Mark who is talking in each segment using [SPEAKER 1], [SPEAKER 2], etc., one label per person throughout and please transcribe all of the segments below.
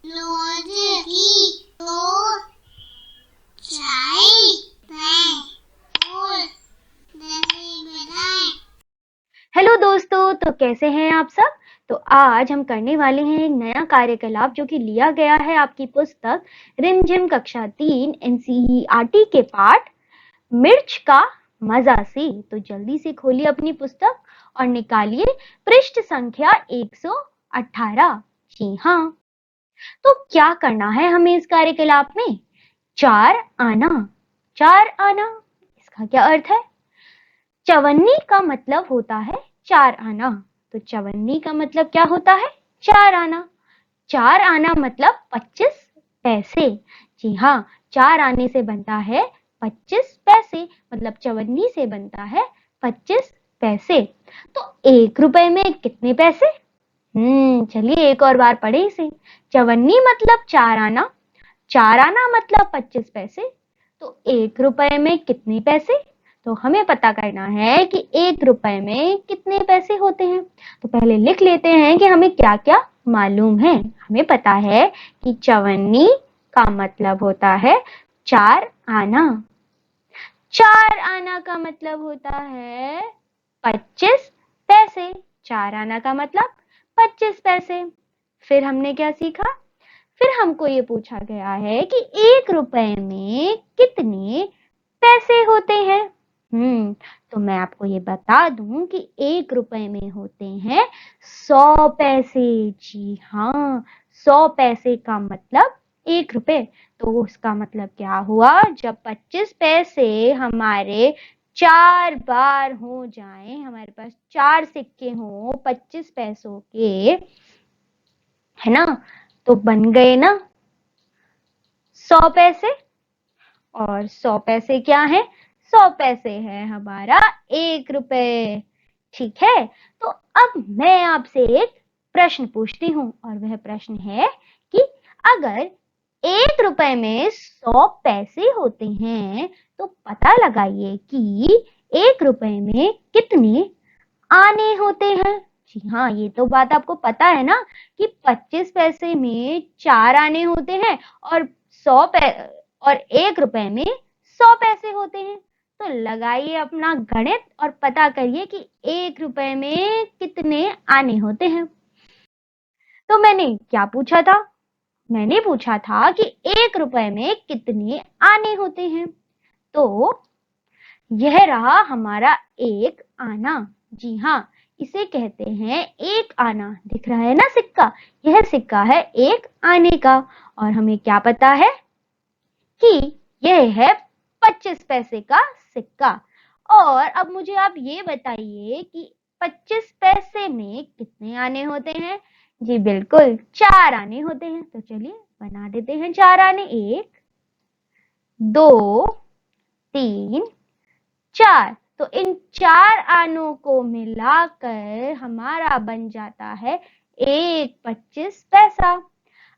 [SPEAKER 1] रोज की दो चाय और दही बनाएं।
[SPEAKER 2] हेलो दोस्तों, तो कैसे हैं आप सब। तो आज हम करने वाले हैं एक नया कार्यकलाप जो कि लिया गया है आपकी पुस्तक रिमझिम कक्षा 3 एनसीईआरटी के पाठ मिर्च का मजा से। तो जल्दी से खोलिए अपनी पुस्तक और निकालिए पृष्ठ संख्या 118। जी हाँ, तो क्या करना है हमें इस कार्यकलाप में। चार आना। चार आना, इसका क्या अर्थ है। चवन्नी का मतलब होता है चार आना। तो चवन्नी का मतलब क्या होता है, चार आना। चार आना मतलब 25 पैसे। जी हाँ, चार आने से बनता है 25 पैसे, मतलब चवन्नी से बनता है 25 पैसे। तो 1 रुपए में कितने पैसे। चलिए एक और बार पढ़े इसे। चवन्नी मतलब चार आना, चार आना मतलब 25 पैसे, तो 1 रुपए में कितने पैसे। तो हमें पता करना है कि 1 रुपए में कितने पैसे होते हैं। तो पहले लिख लेते हैं कि हमें क्या क्या मालूम है। हमें पता है कि चवन्नी का मतलब होता है चार आना। चार आना का मतलब होता है 25 पैसे। चार आना का मतलब 25 पैसे। फिर हमने क्या सीखा। फिर हमको ये पूछा गया है कि 1 रुपए में कितने पैसे होते हैं। तो मैं आपको ये बता दूं कि 1 रुपए में होते हैं 100 पैसे। जी हाँ, 100 पैसे का मतलब 1 रुपए। तो उसका मतलब क्या हुआ, जब 25 पैसे हमारे 4 बार हो जाए, हमारे पास 4 सिक्के हों 25 पैसों के, है ना, तो बन गए ना 100 पैसे। और 100 पैसे क्या है, 100 पैसे है हमारा 1 रुपए। ठीक है, तो अब मैं आपसे एक प्रश्न पूछती हूँ और वह प्रश्न है कि अगर 1 रुपए में 100 पैसे होते हैं तो पता लगाइए कि 1 रुपए में कितने आने होते हैं। जी हाँ, ये तो बात आपको पता है ना कि 25 पैसे में 4 आने होते हैं और 1 रुपए में 100 पैसे होते हैं। तो लगाइए अपना गणित और पता करिए कि 1 रुपए में कितने आने होते हैं। तो मैंने क्या पूछा था, मैंने पूछा था कि 1 रुपए में कितने आने होते हैं। तो यह रहा हमारा एक आना। जी हाँ, इसे कहते हैं एक आना। दिख रहा है ना सिक्का, यह सिक्का है एक आने का। और हमें क्या पता है कि यह है 25 पैसे का सिक्का। और अब मुझे आप ये बताइए कि 25 पैसे में कितने आने होते हैं। जी बिल्कुल, 4 आने होते हैं। तो चलिए बना देते हैं 4 आने। 1 2 3 4। तो इन 4 आनों को मिलाकर हमारा बन जाता है एक 25 पैसा।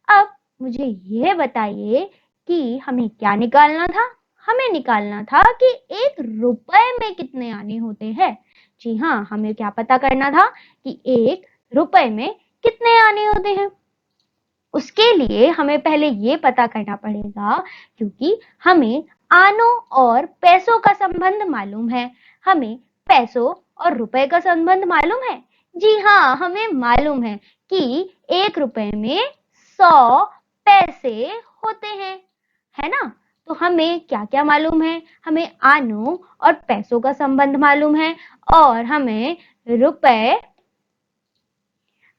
[SPEAKER 2] अब मुझे यह बताइए कि हमें क्या निकालना था। हमें निकालना था कि 1 रुपए में कितने आने होते हैं। जी हाँ, हमें क्या पता करना था कि 1 रुपए में कितने आने होते हैं। उसके लिए हमें पहले ये पता करना पड़ेगा, क्योंकि हमें आनों और पैसों का संबंध मालूम है। हमें पैसों और रुपए का संबंध मालूम है। जी हाँ, हमें मालूम है कि 1 रुपए में 100 पैसे होते हैं, है ना। तो हमें क्या क्या मालूम है, हमें आनों और पैसों का संबंध मालूम है और हमें रुपए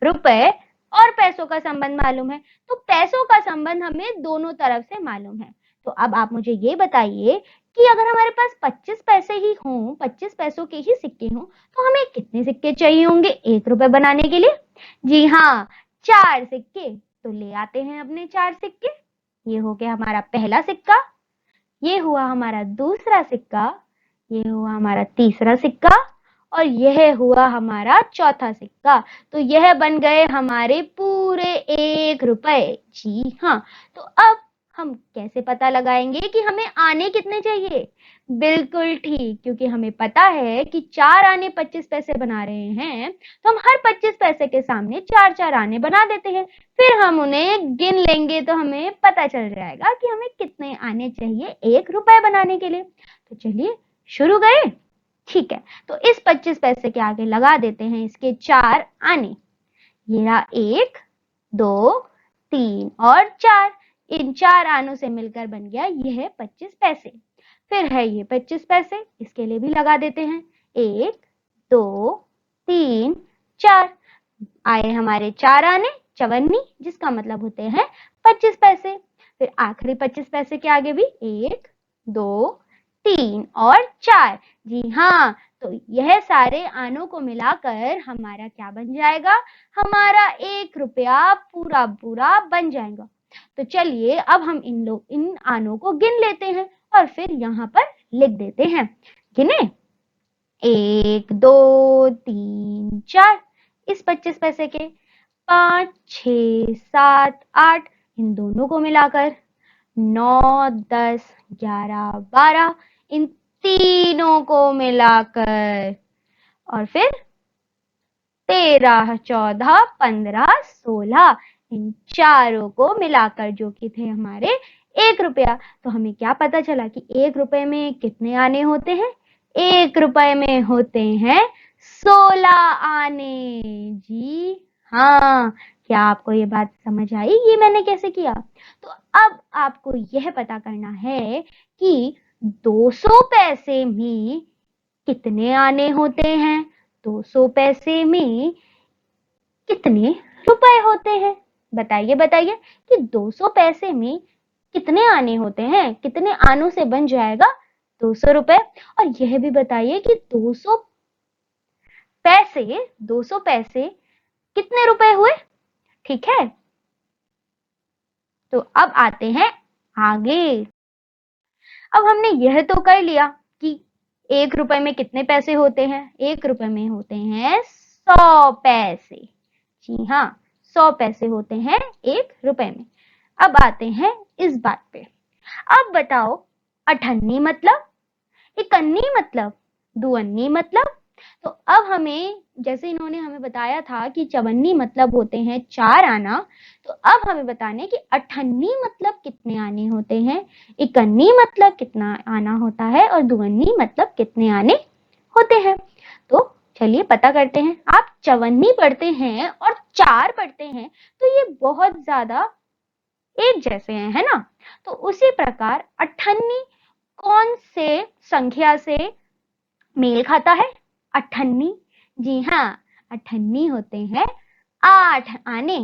[SPEAKER 2] रुपए और पैसों का संबंध मालूम है। तो पैसों का संबंध हमें दोनों तरफ से मालूम है। तो अब आप मुझे ये बताइए कि अगर हमारे पास 25 पैसे ही हों, 25 पैसों के ही सिक्के हों, तो हमें कितने सिक्के चाहिए होंगे 1 रुपए बनाने के लिए। जी हाँ, 4 सिक्के। तो ले आते हैं अपने 4 सिक्के। ये हो गया हमारा पहला सिक्का, ये हुआ हमारा दूसरा सिक्का, ये हुआ हमारा तीसरा सिक्का और यह हुआ हमारा चौथा सिक्का। तो यह बन गए हमारे पूरे 1 रुपए। जी हाँ, तो अब हम कैसे पता लगाएंगे कि हमें आने कितने चाहिए? बिल्कुल ठीक, क्योंकि हमें पता है कि 4 आने 25 पैसे बना रहे हैं, तो हम हर 25 पैसे के सामने 4-4 आने बना देते हैं। फिर हम उन्हें गिन लेंगे तो हमें पता चल जाएगा कि हमें कितने आने चाहिए 1 रुपए बनाने के लिए। तो चलिए शुरू करें। ठीक है, तो इस 25 पैसे के आगे लगा देते हैं इसके 4 आने। ये रहा 1, 2, 3 और 4। इन 4 आनों से मिलकर बन गया यह 25 पैसे। फिर है ये 25 पैसे, इसके लिए भी लगा देते हैं 1, 2, 3, 4। आए हमारे 4 आने, चवन्नी, जिसका मतलब होते हैं 25 पैसे। फिर आखिरी 25 पैसे के आगे भी 1, 2, 3 और 4। जी हाँ, तो यह सारे आनों को मिलाकर हमारा क्या बन जाएगा? हमारा 1 रुपया पूरा पूरा बन जाएगा। तो चलिए अब हम इन आनों को गिन लेते हैं और फिर यहाँ पर लिख देते हैं। गिने 1, 2, 3, 4 इस 25 पैसे के, 5, 6, 7, 8 इन दोनों को मिलाकर, 9, 10, 11, 12 इन तीनों को मिलाकर, और फिर 13, 14, 15, 16 इन चारों को मिलाकर, जो कि थे हमारे 1 रुपया। तो हमें क्या पता चला कि 1 रुपए में कितने आने होते हैं? 1 रुपए में होते हैं 16 आने। जी हाँ, क्या आपको ये बात समझ आई ये मैंने कैसे किया? तो अब आपको यह पता करना है कि 200 पैसे में कितने आने होते हैं? 200 पैसे में कितने रुपए होते हैं? बताइए बताइए कि 200 पैसे में कितने आने होते हैं? कितने आनों से बन जाएगा 200 रुपए? और यह भी बताइए कि 200 पैसे कितने रुपए हुए? ठीक है, तो अब आते हैं आगे। अब हमने यह तो कर लिया कि 1 रुपए में कितने पैसे होते हैं? 1 रुपए में होते हैं 100 पैसे। जी हाँ, 100 पैसे होते हैं 1 रुपए में। अब आते हैं इस बात पे। अब बताओ, अठन्नी मतलब, इकन्नी मतलब, दुअन्नी मतलब। तो अब हमें, जैसे इन्होंने हमें बताया था कि चवन्नी मतलब होते हैं 4 आना, तो अब हमें बताने कि अठन्नी मतलब कितने आने होते हैं, इकन्नी मतलब कितना आना होता है और दुअन्नी मतलब कितने आने होते हैं। तो चलिए पता करते हैं। आप चवन्नी पढ़ते हैं और 4 पढ़ते हैं तो ये बहुत ज्यादा एक जैसे हैं, है ना? तो उसी प्रकार अठन्नी कौन से संख्या से मेल खाता है? अठन्नी, जी हाँ, अठन्नी होते हैं 8 आने।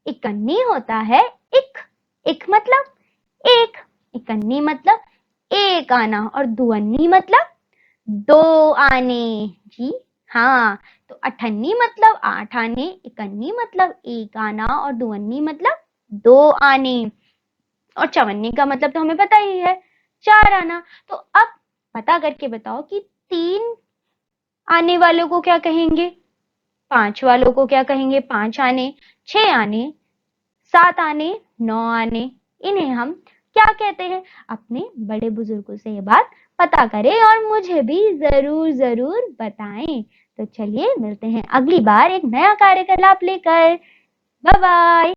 [SPEAKER 2] इकन्नी होता है इक मतलब 1, इकन्नी मतलब 1 आना, और दुअन्नी मतलब 2 आने। जी हाँ, तो अठन्नी मतलब 8 आने, इकन्नी मतलब 1 आना और दुअन्नी मतलब 2 आने। और चवन्नी का मतलब तो हमें पता ही है, 4 आना। तो अब पता करके बताओ कि 3 आने वालों को क्या कहेंगे, 5 वालों को क्या कहेंगे? 5 आने, 6 आने, 7 आने, 9 आने, इन्हें हम क्या कहते हैं? अपने बड़े बुजुर्गों से ये बात पता करें और मुझे भी जरूर जरूर बताएं। तो चलिए मिलते हैं अगली बार एक नया कार्यकलाप लेकर। Bye bye.